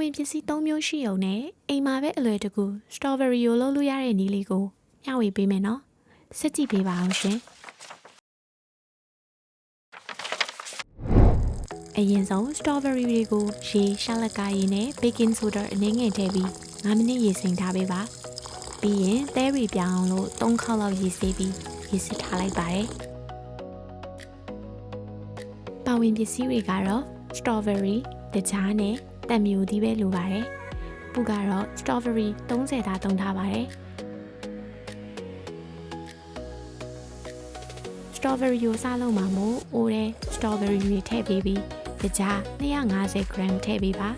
ဝင်ပစ္စည်း3မျိုးရှိုံနဲ့အိမ်မှာပဲအလွယ်တကူ strawberry ကိုလုပ်လို့ရတဲ့နည်းလေးကိုမျှဝေပေးမယ်နော်ဆက်ကြည့်ပေးပါအောင်ရှင်အရင်ဆုံး strawberry တွေကိုရေရှာလကာရေနဲ့ baking soda အနည်းငယ်ထည့်ပြီး9မိနစ်ရေစိမ်ထားပေးပါပြီးရင်သဲရီပြောင်းအောင်လို့3ခေါက်လောက်ရေစေးပြီးရေစစ်ထားလိုက်ပါတယ်ပါဝင်ပစ္စည်းတွေကတော့ strawberry တကြားနဲ့တံမျိုးသီးပဲလိုပါတယ်ပူကတော့ strawberry 30သားသုံးထားပါတယ် strawberry ကိုစားလုံးမှာမို့အိုးတဲ့ strawberry တွေထည့်ပေးပြီးတကြား250 gram ထည့်ပေးပါ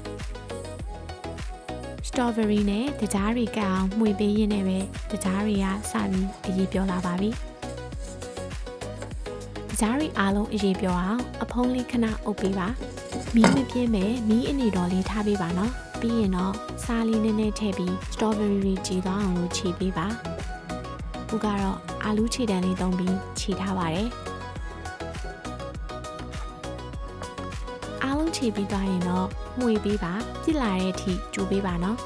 strawberry နဲ့တကြားတွေကအောင်မှွေပေးရင်းနဲ့ပဲတကြားတွေကစပြီးအရေးပြောလာပါပြီတကြားတွေအားလုံးအရေးပြောအောင်အဖုံးလေးခဏအုပ်ပေးပါမီးမပြင်းမဲ့မီးအနေတော်လေးထားပေးပါနော်ပြီးရင်တော့စားလေးနည်းနည်းထည့်ပြီး strawberry တွေကြည်သွားအောင်လို့ခြေပေးပါခုကတော့အာလူးခြေတန်းလေးသုံးပြီးခြေထားပါတယ်အားလုံးခြေပြီးသွားရင်တော့မှွေပေးပါပြစ်လာတဲ့အထိကျိုးပေးပါနော်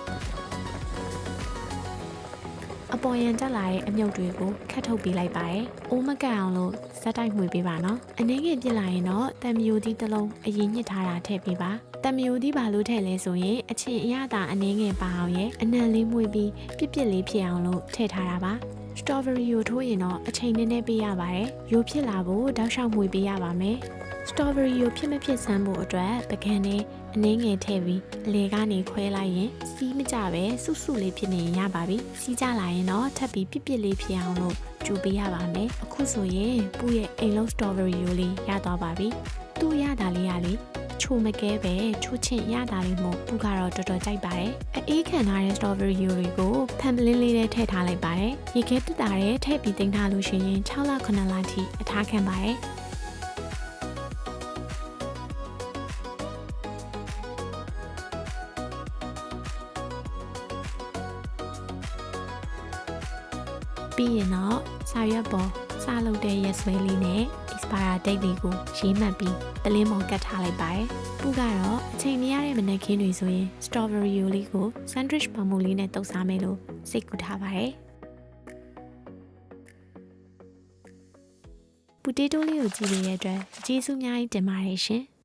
အပေါ်ရန်တက်လာတဲ့အမြုပ်တွေကိုခတ်ထုတ်ပေးလိုက်ပါတယ်အိုးမကန့်အောင်လို့ဇက်တိုက်မှွေပေးပါနော်အနည်းငယ်ပြစ်လာရင်တော့တံမျိုးသီးတစ်လုံးအရင်ညှစ်ထားတာထည့်ပေးပါတံမျိုးသီးပါလို့ထည့်လဲဆိုရင်အချင်းအရသာအနည်းငယ်ပါအောင်ရဲ့အနံလေးမှွေပြီးပြစ်လေးဖြစ်အောင်လို့ထည့်ထားတာပါstrawberry ကိုထိုးရင်တော့အချိန်နည်းနည်းပေးရပါတယ်။ရိုးဖြစ်လာဖို့တောက်လျှောက်မှွေပေးရပါမယ်။ strawberry ကိုဖြစ်မဖြစ်စမ်းဖို့အတွက်ပကံနဲ့အနည်းငယ်ထည့်ပြီးအလေကနေခွဲလိုက်ရင်စီးမကြပဲစွတ်စွတ်လေးဖြစ်နေရပါပြီ။စီးကြလာရင်တော့ထပ်ပြီးပြစ်လေးဖြစ်အောင်လို့ကြိုပေးရပါမယ်။အခုဆိုရင်ပူရဲ့အိမ်လုံး strawberry ကိုလေးရသွားပါပြီ။သူ့ရတာလေးရလေချိုမကဲပဲချိုးချင်ရတာလေးမို့ပူကတော့တော်တော်ကြိုက်ပါတယ်အေးခံထားတဲ့ strawberry တွေကိုဖန်ပလင်းလေးနဲ့ထည့်ထားလိုက်ပါတယ်ရေခဲတက်တာတဲ့ထည့်ပြီးတင်ထားလို့ရှိရင်6လ9လထိအထားခံပါတယ်ပြီးရင်တော့စာရွက်ပေါ်စလုပ်တဲ့ရက်စွဲလေးနဲ့ expire date လေးကိုရေးမှတ်ပြီးပလင်းပေါ်ကတ်ထားလိုက်ပါတယ်။ပူကတော့အချိန်မရတဲ့မနက်ခင်းတွေဆိုရင် strawberry လေးကို sandwich ပုံမှုလေးနဲ့တုပ်စားမယ်လို့စိတ်ကူထားပါတယ်။ပူတေးတိုးလေးကိုကြည့်ရတဲ့အတွက်ကျေးဇူးအများကြီးတင်ပါတယ်ရှင်။